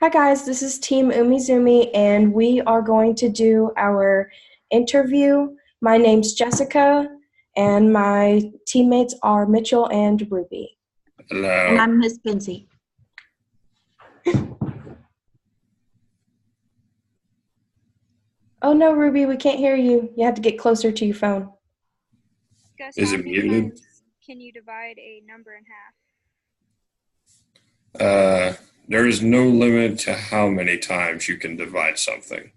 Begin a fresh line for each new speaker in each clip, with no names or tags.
Hi guys, this is Team UmiZoomy and we are going to do our interview. My name's Jessica and my teammates are Mitchell and Ruby.
Hello.
And I'm Miss Benzie.
Oh no, Ruby, we can't hear you. You have to get closer to your phone.
Gus,
Is
how
it
many
muted?
times can you divide a number in half?
There is no limit to how many times you can divide something.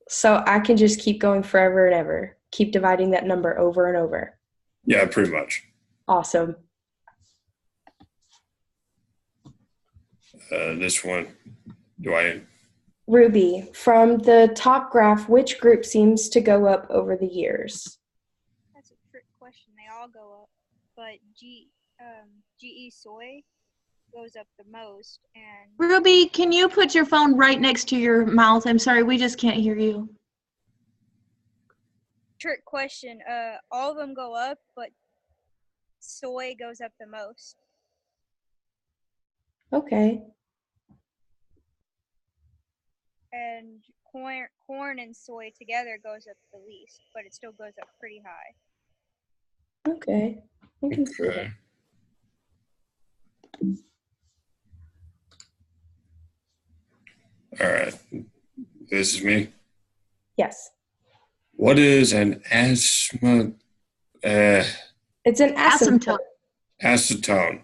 So I can just keep going forever and ever. Keep dividing that number over and over.
Yeah, pretty much.
Awesome.
This one, do I?
Ruby, from the top graph, which group seems to go up over the years?
That's a trick question. They all go up, but GE soy goes up the most, and
Ruby, can you put your phone right next to your mouth? I'm sorry, we just can't hear you.
trick question. All of them go up, but soy goes up the most.
Okay.
And corn and soy together goes up the least, but it still goes up pretty high.
Okay. I can see that.
Okay. All right. This is me.
Yes.
What is an asthma?
It's an asymptote.
Acetone.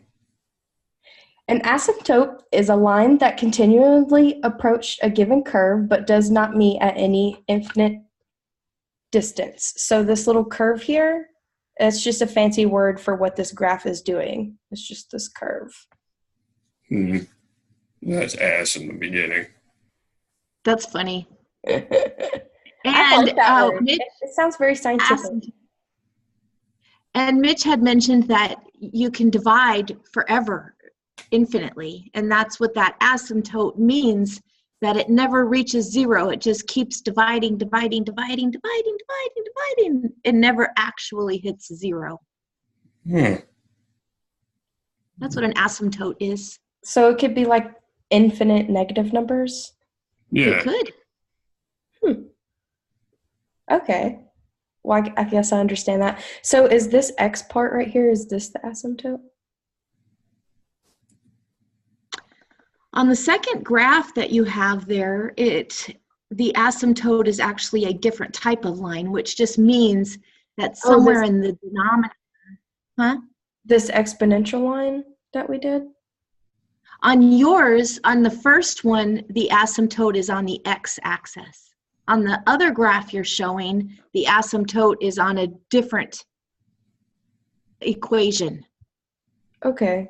An asymptote is a line that continually approaches a given curve but does not meet at any infinite distance. So this little curve here, it's just a fancy word for what this graph is doing. It's just this curve.
That's ass in the beginning.
That's funny.
I
And
like that word.
Mitch,
It sounds very scientific.
Mitch had mentioned that you can divide forever, infinitely, and that's what that asymptote means, that it never reaches zero. It just keeps dividing. It never actually hits zero.
Hmm.
That's what an asymptote is.
So it could be like infinite negative numbers?
Yeah.
It could.
Okay. Well, I guess I understand that. So is this X part right here, is this the asymptote?
On the second graph that you have there, the asymptote is actually a different type of line, which just means that somewhere in the denominator,
This exponential line that we did?
On yours, on the first one, the asymptote is on the x-axis. On the other graph you're showing, the asymptote is on a different equation.
Okay.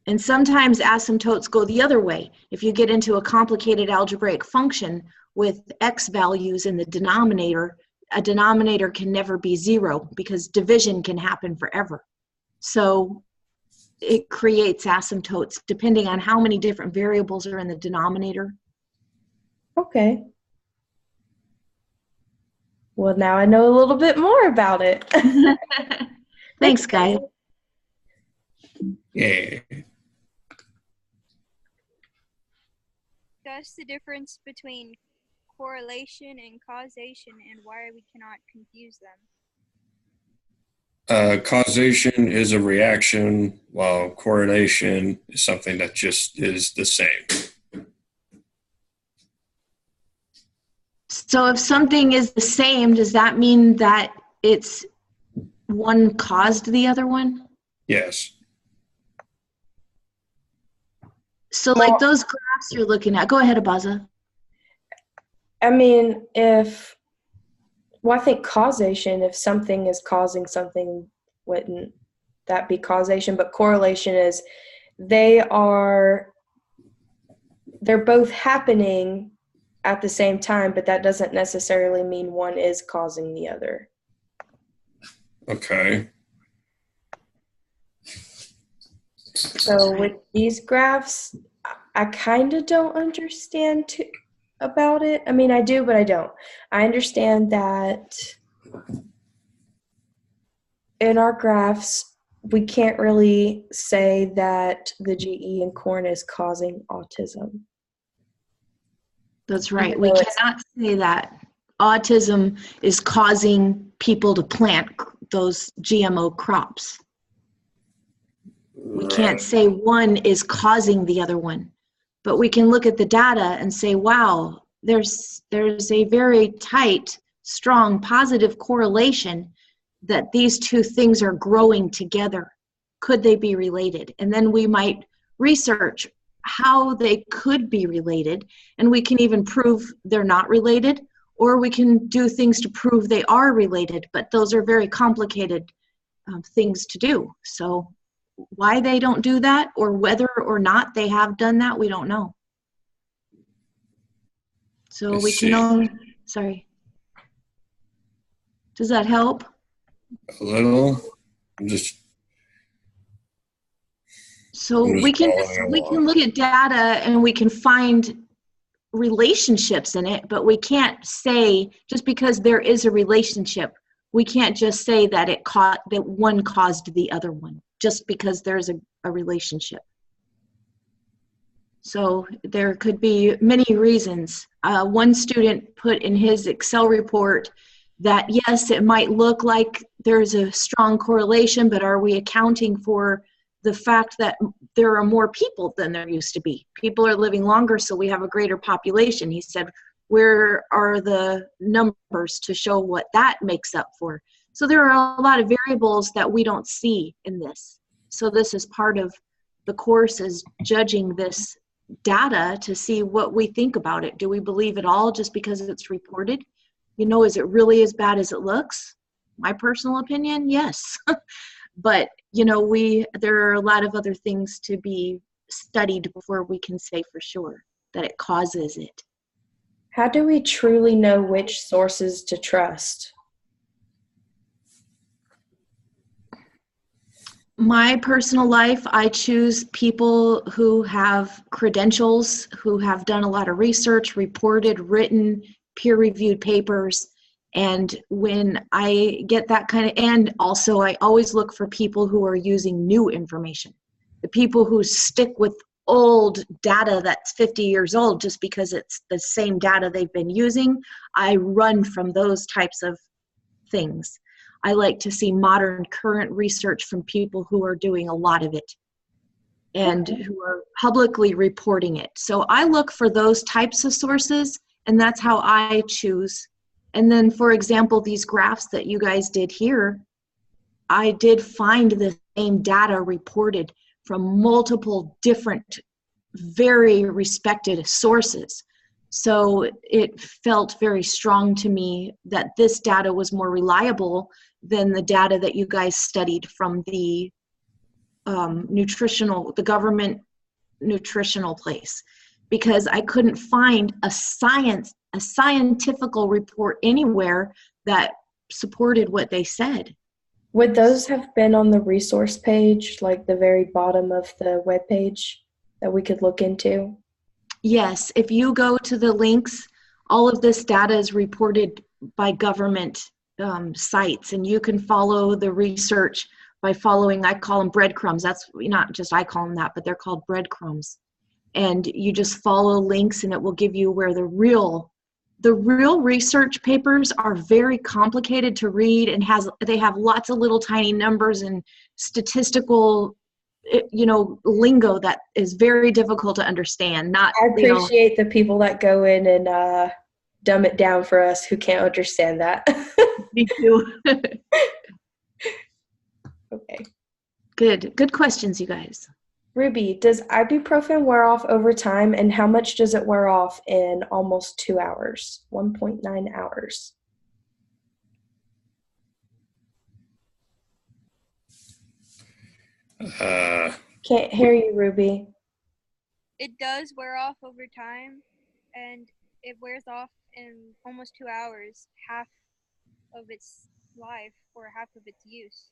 And sometimes asymptotes go the other way. If you get into a complicated algebraic function with x values in the denominator, a denominator can never be zero because division can happen forever. So it creates asymptotes depending on how many different variables are in the denominator.
Okay. Well, now I know a little bit more about it.
Thanks, guys.
Yeah.
Gus, the difference between correlation and causation, and why we cannot confuse them.
Causation is a reaction, while correlation is something that just is the same.
So if something is the same, does that mean that it's one caused the other one?
Yes.
So like those graphs you're looking at, go ahead, Abaza.
I mean, I think causation, if something is causing something, wouldn't that be causation? But correlation is they're both happening at the same time, but that doesn't necessarily mean one is causing the other.
Okay.
So with these graphs, I kind of don't understand about it. I mean, I do, but I don't. I understand that in our graphs, we can't really say that the GE in corn is causing autism.
That's right.
Even
We
though it's-
cannot say that autism is causing people to plant those GMO crops. We can't say one is causing the other one, but we can look at the data and say, wow, there's a very tight, strong, positive correlation that these two things are growing together. Could they be related? And then we might research how they could be related, and we can even prove they're not related, or we can do things to prove they are related, but those are very complicated things to do. So why they don't do that, or whether or not they have done that, we don't know. So we can only, sorry. Does that help?
A little.
So we can look at data and we can find relationships in it, but we can't say just because there is a relationship, we can't just say that that one caused the other one just because there's a relationship. So there could be many reasons. One student put in his Excel report that yes, it might look like there's a strong correlation, but are we accounting for the fact that there are more people than there used to be? People are living longer, so we have a greater population. He said, where are the numbers to show what that makes up for? So there are a lot of variables that we don't see in this. So this is part of the course, is judging this data to see what we think about it. Do we believe it all just because it's reported? You know, is it really as bad as it looks? My personal opinion, yes. But, you know, there are a lot of other things to be studied before we can say for sure that it causes it.
How do we truly know which sources to trust?
My personal life, I choose people who have credentials, who have done a lot of research, reported, written, peer-reviewed papers. And when I get that kind of, and also I always look for people who are using new information. The people who stick with old data that's 50 years old just because it's the same data they've been using, I run from those types of things. I like to see modern, current research from people who are doing a lot of it and who are publicly reporting it. So I look for those types of sources, and that's how I choose. And then, for example, these graphs that you guys did here, I did find the same data reported from multiple different, very respected sources. So it felt very strong to me that this data was more reliable than the data that you guys studied from the the government nutritional place, because I couldn't find a scientific report anywhere that supported what they said.
Would those have been on the resource page, like the very bottom of the web page that we could look into?
Yes, if you go to the links, all of this data is reported by government sites, and you can follow the research by following, I call them breadcrumbs. That's not just I call them that, but they're called breadcrumbs. And you just follow links and it will give you where the real research papers are very complicated to read, and they have lots of little tiny numbers and statistical lingo that is very difficult to understand.
I appreciate the people that go in and dumb it down for us who can't understand that.
Me too.
Okay.
Good questions, you guys.
Ruby, does ibuprofen wear off over time, and how much does it wear off in almost 2 hours, 1.9 hours? Can't hear you, Ruby.
It does wear off over time, and it wears off in almost 2 hours, half of its life or half of its use.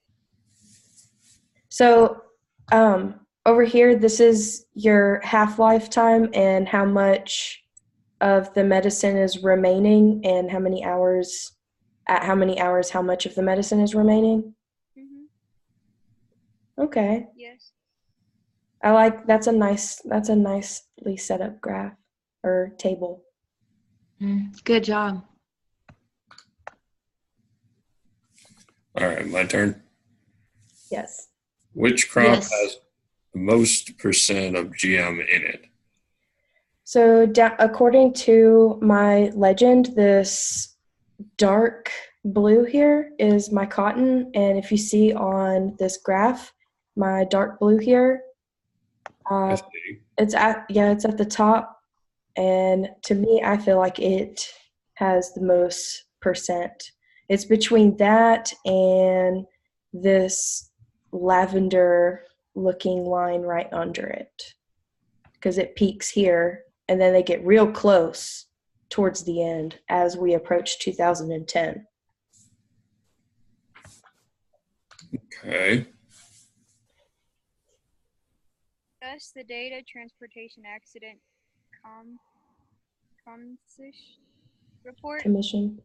So, over here, this is your half-life time and how much of the medicine is remaining, and how many hours, how much of the medicine is remaining.
Mm-hmm.
Okay.
Yes.
I like that's a nicely set up graph or table.
Good job.
All right, my turn.
Yes.
Which crop
Yes.
has the most percent of GM in it?
So according to my legend, this dark blue here is my cotton, and if you see on this graph, my dark blue here,
I see.
it's at the top, and to me, I feel like it has the most percent. It's between that and this lavender looking line right under it, because it peaks here and then they get real close towards the end as we approach 2010.
Okay.
Thus, the data transportation accident composition report
Commission.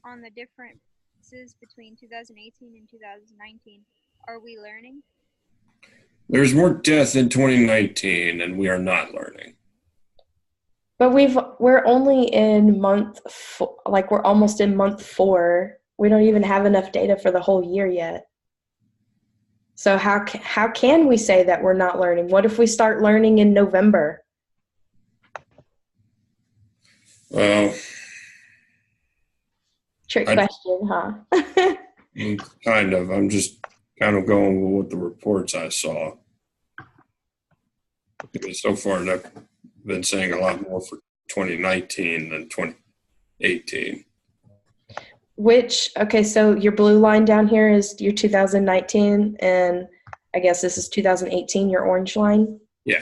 on the differences between 2018 and 2019. Are we learning?
There's more death in 2019, and we are not learning.
But we're only in we're almost in month 4. We don't even have enough data for the whole year yet. So how can we say that we're not learning? What if we start learning in November?
Well,
Trick question, huh?
kind of. I'm just kind of going with what the reports I saw. Because so far, they've been saying a lot more for 2019 than 2018.
Okay, so your blue line down here is your 2019, and I guess this is 2018, your orange line?
Yeah.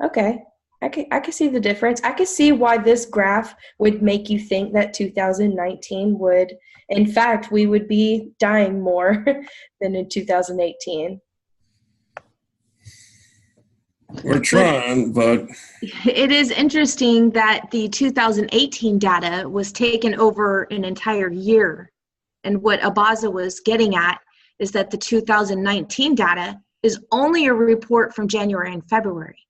Okay. I can see the difference. I can see why this graph would make you think that 2019 would, in fact, we would be dying more than in 2018.
We're trying, but
It is interesting that the 2018 data was taken over an entire year. And what Abaza was getting at is that the 2019 data is only a report from January and February.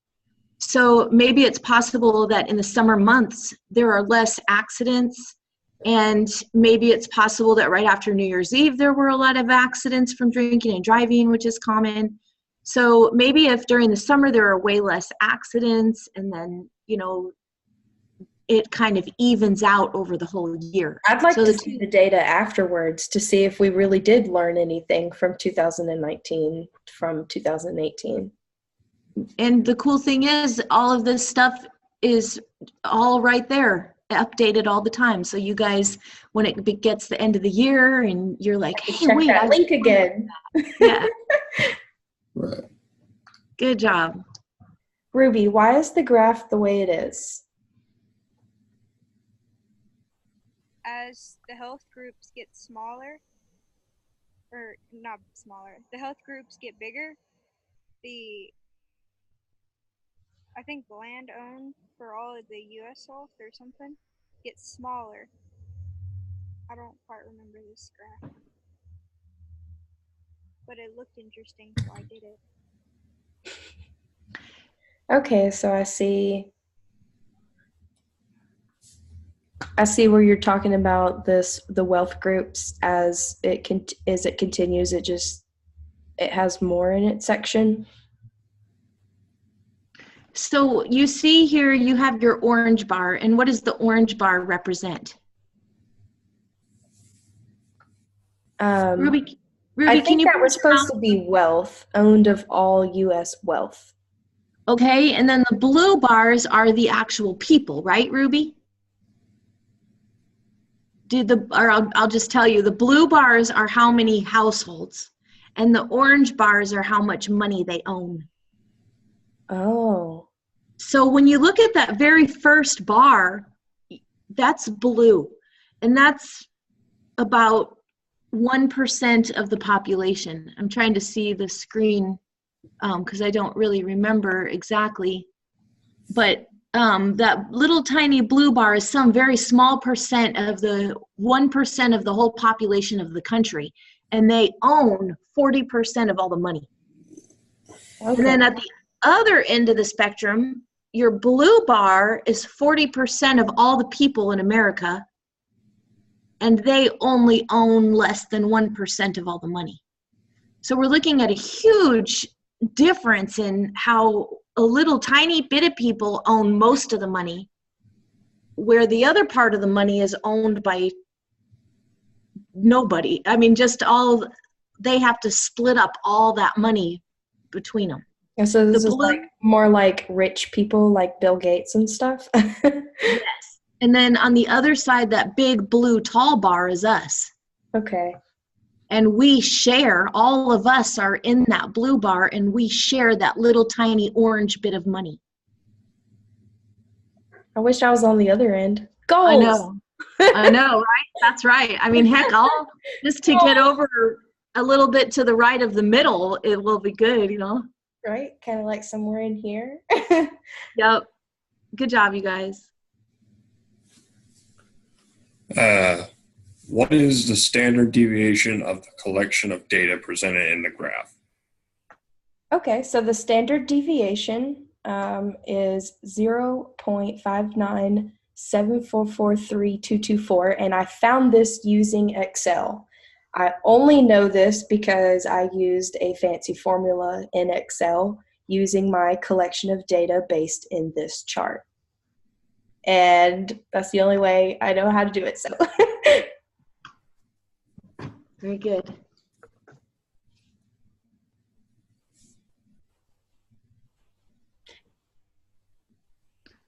So maybe it's possible that in the summer months, there are less accidents. And maybe it's possible that right after New Year's Eve, there were a lot of accidents from drinking and driving, which is common. So maybe if during the summer there are way less accidents, and then, it kind of evens out over the whole year.
I'd like to see the data afterwards to see if we really did learn anything from 2019 from 2018.
And the cool thing is, all of this stuff is all right there, updated all the time. So you guys, when it gets the end of the year and you're like, hey,
check
wait,
that link again.
Yeah.
right.
Good job.
Ruby, why is the graph the way it is?
As the health groups get smaller, or not smaller, the health groups get bigger, I think land owned for all of the U.S. health or something gets smaller. I don't quite remember this graph, but it looked interesting, so I did it.
Okay, so I see where you're talking about the wealth groups as it continues, it has more in its section.
So you see here, you have your orange bar, and what does the orange bar represent? Ruby,
I think that we're supposed to be wealth, owned of all U.S. wealth.
Okay, and then the blue bars are the actual people, right, Ruby? I'll just tell you, the blue bars are how many households, and the orange bars are how much money they own.
Oh.
So when you look at that very first bar, that's blue, and that's about 1% of the population. I'm trying to see the screen because I don't really remember exactly, but that little tiny blue bar is some very small percent of the 1% of the whole population of the country, and they own 40% of all the money.
Okay.
And then at the other end of the spectrum, your blue bar is 40% of all the people in America, and they only own less than 1% of all the money. So we're looking at a huge difference in how a little tiny bit of people own most of the money, where the other part of the money is owned by nobody. I mean, they have to split up all that money between them.
And so this
The
is
blue-
like more like rich people like Bill Gates and stuff.
Yes. And then on the other side, that big blue tall bar is us.
Okay.
And we share, all of us are in that blue bar, and we share that little tiny orange bit of money.
I wish I was on the other end. Goals.
I know, right? That's right. I mean, heck, just to get over a little bit to the right of the middle, it will be good,
Right? Kind of like somewhere in here.
Yep. Good job, you guys.
What is the standard deviation of the collection of data presented in the graph?
Okay, so the standard deviation is 0.597443224, and I found this using Excel. I only know this because I used a fancy formula in Excel using my collection of data based in this chart. And that's the only way I know how to do it. So
Very good.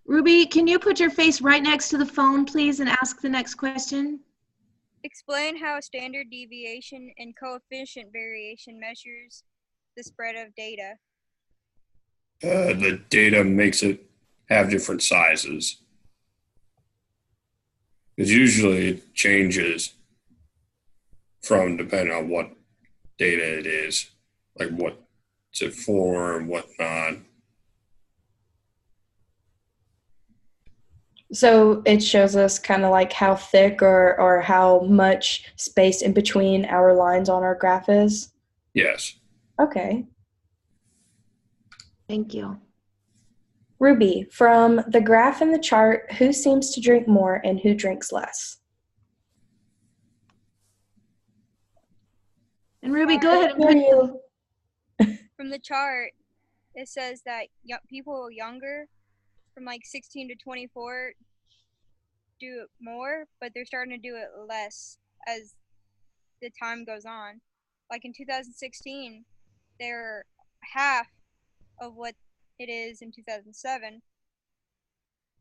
Ruby, can you put your face right next to the phone, please, and ask the next question?
Explain how standard deviation and coefficient variation measures the spread of data.
The data makes it have different sizes. Because usually it changes from depending on what data it is, like what's it for and whatnot.
So it shows us kind of like how thick or how much space in between our lines on our graph is?
Yes.
Okay.
Thank you.
Ruby, from the graph in the chart, who seems to drink more and who drinks less?
And Ruby, go ahead and
Hear
put
you.
From the chart, it says that people younger, from like 16 to 24, do it more, but they're starting to do it less as the time goes on. Like in 2016, they're half of what it is in 2007,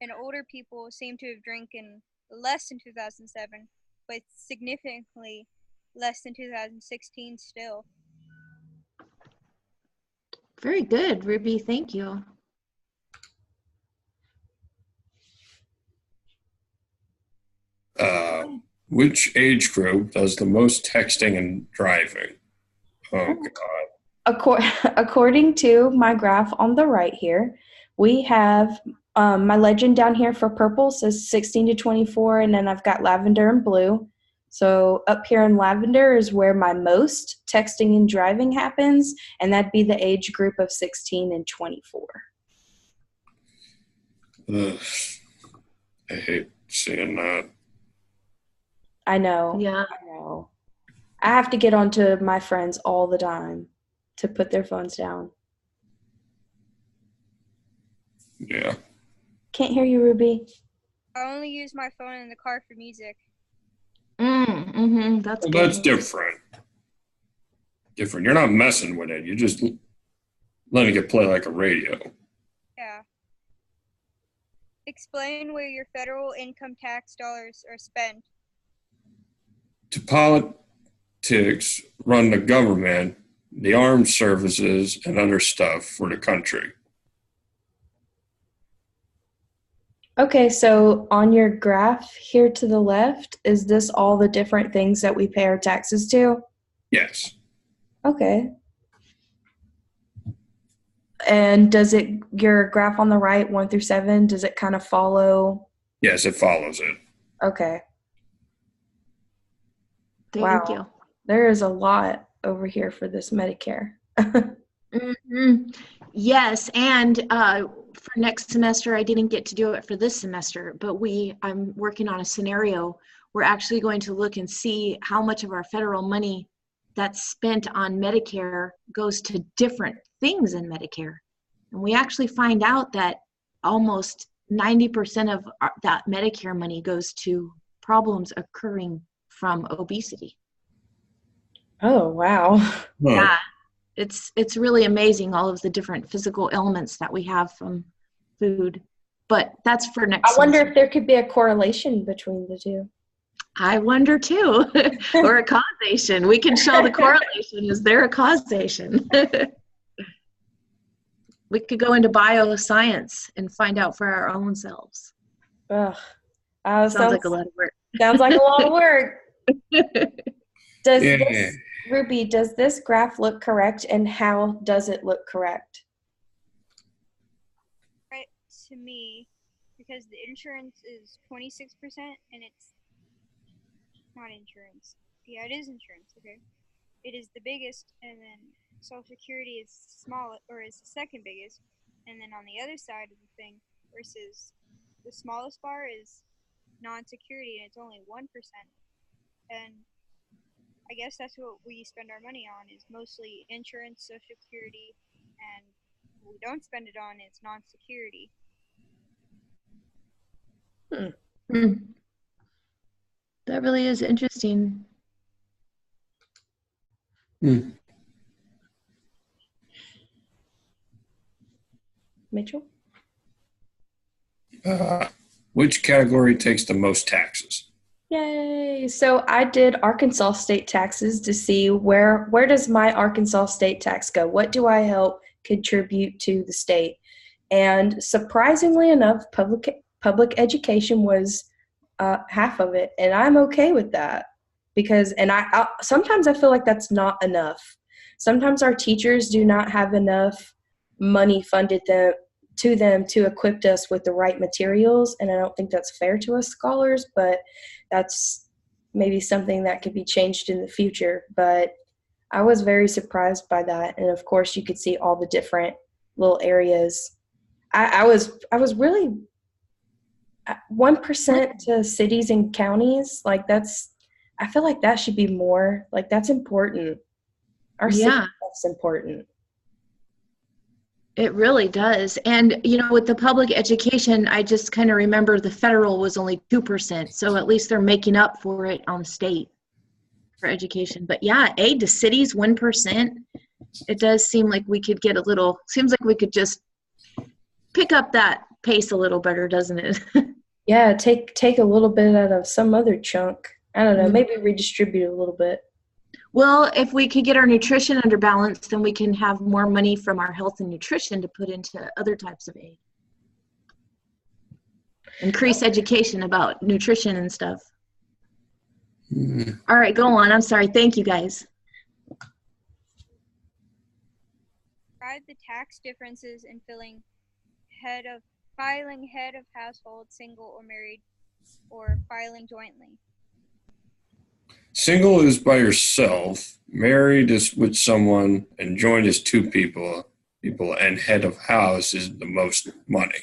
and older people seem to have drinking less in 2007, but significantly less than 2016 still.
Very good, Ruby. Thank you.
Which age group does the most texting and driving? Oh, God.
According to my graph on the right here, we have my legend down here for purple says 16 to 24, and then I've got lavender and blue. So up here in lavender is where my most texting and driving happens, and that'd be the age group of 16 and 24.
Ugh. I hate seeing that.
I know.
Yeah.
I know. I have to get onto my friends all the time to put their phones down.
Yeah.
Can't hear you, Ruby.
I only use my phone in the car for music.
That's
Well,
good.
that's different. Different. You're not messing with it. You're just letting it play like a radio.
Yeah. Explain where your federal income tax dollars are spent.
To politics run the government, the armed services, and other stuff for the country.
Okay, so on your graph here to the left, is this all the different things that we pay our taxes to?
Yes.
Okay. And does your graph on the right, 1 through 7, does it kind of follow?
Yes, it follows it.
Okay.
Thank you.
There is a lot over here for this Medicare.
Mhm. Yes, and for next semester, I didn't get to do it for this semester, but I'm working on a scenario. We're actually going to look and see how much of our federal money that's spent on Medicare goes to different things in Medicare. And we actually find out that almost 90% of that Medicare money goes to problems occurring from obesity.
Oh, wow.
Huh.
Yeah, it's really amazing, all of the different physical elements that we have from food. But that's for
I
next
wonder
semester.
if there could be a correlation between the two.
I wonder too, or a causation. We can show the correlation. Is there a causation? We could go into bioscience and find out for our own selves.
Ugh.
Sounds like a lot of work.
Sounds like a lot of work. Does
Yeah.
this, Ruby, does this graph look correct, and how does it look correct?
Right to me, because the insurance is 26% and it's not insurance. Yeah, it is insurance. Okay, it is the biggest, and then Social Security is small, or is the second biggest, and then on the other side of the thing, versus the smallest bar is non-security, and it's only 1%. And I guess that's what we spend our money on, is mostly insurance, Social Security, and what we don't spend it on is non-security.
Hmm. That really is interesting.
Hmm.
Mitchell?
Which category takes the most taxes?
Yay! So I did Arkansas state taxes to see where does my Arkansas state tax go? What do I help contribute to the state? And surprisingly enough, public education was half of it, and I'm okay with that because I sometimes I feel like that's not enough. Sometimes our teachers do not have enough money funded them to equip us with the right materials, and I don't think that's fair to us scholars, but that's maybe something that could be changed in the future. But I was very surprised by that, and of course you could see all the different little areas. I was really 1% to cities and counties. Like I feel like that should be more. Like that's important. Our city
Yeah,
stuff's important.
it really does. And, with the public education, I just kind of remember the federal was only 2%. So at least they're making up for it on state for education. But yeah, aid to cities, 1%. It does seem like we could seems like we could just pick up that pace a little better, doesn't it?
Yeah, take a little bit out of some other chunk. I don't know, maybe redistribute a little bit.
Well, if we could get our nutrition under balance, then we can have more money from our health and nutrition to put into other types of aid. Increase education about nutrition and stuff. All right, go on. I'm sorry. Thank you, guys.
Describe the tax differences in filing head of household, single or married, or filing jointly.
Single is by yourself, married is with someone, and joint is two people, and head of house is the most money.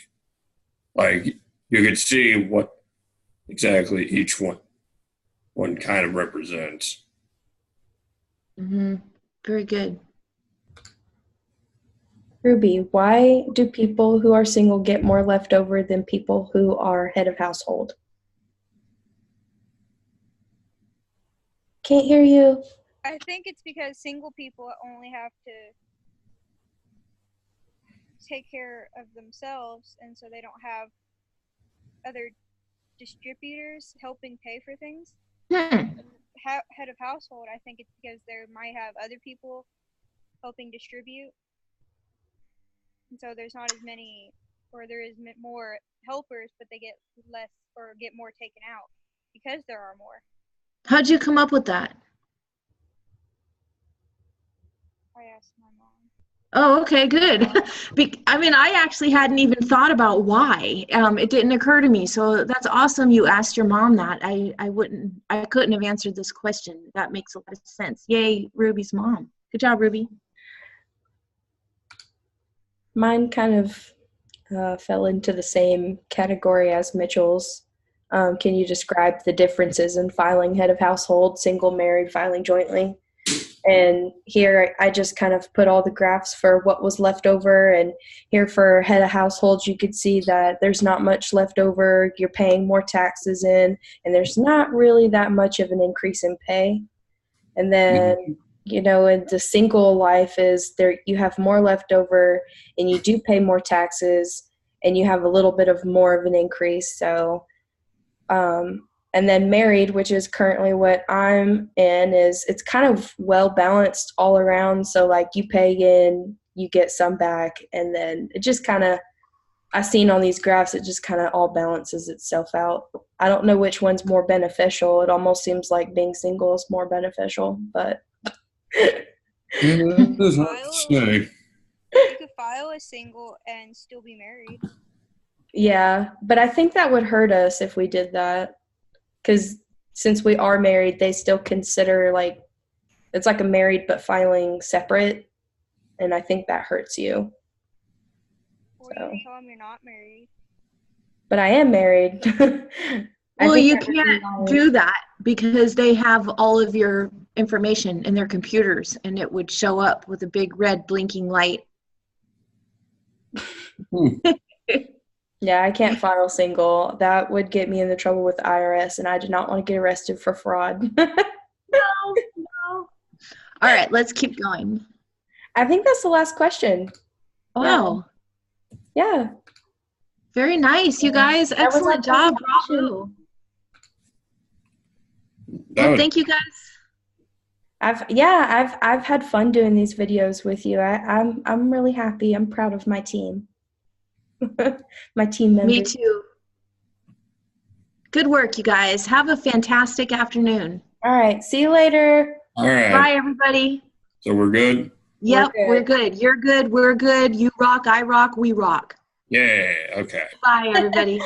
Like you could see what exactly each one kind of represents.
Very good.
Ruby, why do people who are single get more left over than people who are head of household? Can't hear you.
I think it's because single people only have to take care of themselves, and so they don't have other distributors helping pay for things. Head of household, I think it's because they might have other people helping distribute, and so there's not as many, or there is more helpers, but they get less or get more taken out because there are more.
How'd you come up with that?
I asked my mom.
Oh, okay, good. I actually hadn't even thought about why. It didn't occur to me. So that's awesome you asked your mom that. I couldn't have answered this question. That makes a lot of sense. Yay, Ruby's mom. Good job, Ruby.
Yeah, I think it's because single people get more left over than people who are head of household.
How did you come up with that? Oh, okay, good. I mean, I actually hadn't even thought about why. It didn't occur to me. So that's awesome you asked your mom that. I couldn't have answered this question. That makes a lot of sense. Yay, Ruby's mom. Good job, Ruby.
Mine kind of fell into the same category as Mitchell's. Can you describe the differences in filing head of household, single, married, filing jointly? And here I just kind of put all the graphs for what was left over. And here for head of households, you could see that there's not much left over. You're paying more taxes in, and there's not really that much of an increase in pay. And then, you know, in the single life is there, you have more left over and you do pay more taxes and you have a little bit of more of an increase. So, and then married, which is currently what I'm in, is it's kind of well balanced all around. So like you pay in, you get some back, and then it just kind of, I've seen on these graphs, it just kind of all balances itself out. I don't know which one's more beneficial. It almost seems like being single is more beneficial, but.
That is hard to say.
You could file as single and still be married.
Yeah, but I think that would hurt us if we did that. Because since we are married, they still consider like it's like a married but filing separate, and I think that hurts you.
Or you can tell them you're not married.
But I am married.
Well, you can't do that because they have all of your information in their computers, and it would show up with a big red blinking light.
Yeah, I can't file single. That would get me into trouble with the IRS, and I do not want to get arrested for fraud.
No. All right, let's keep going.
I think that's the last question.
Wow.
Yeah.
Very nice, you guys. Excellent job. Bravo. Well, thank you guys.
I've had fun doing these videos with you. I'm really happy. I'm proud of my team. My team members.
Me too. Good work, you guys. Have a fantastic afternoon.
All right. See you later.
All right.
Bye, everybody.
So we're good?
Yep, we're good. You're good. We're good. You rock. I rock. We rock.
Yeah. Okay.
Bye, everybody.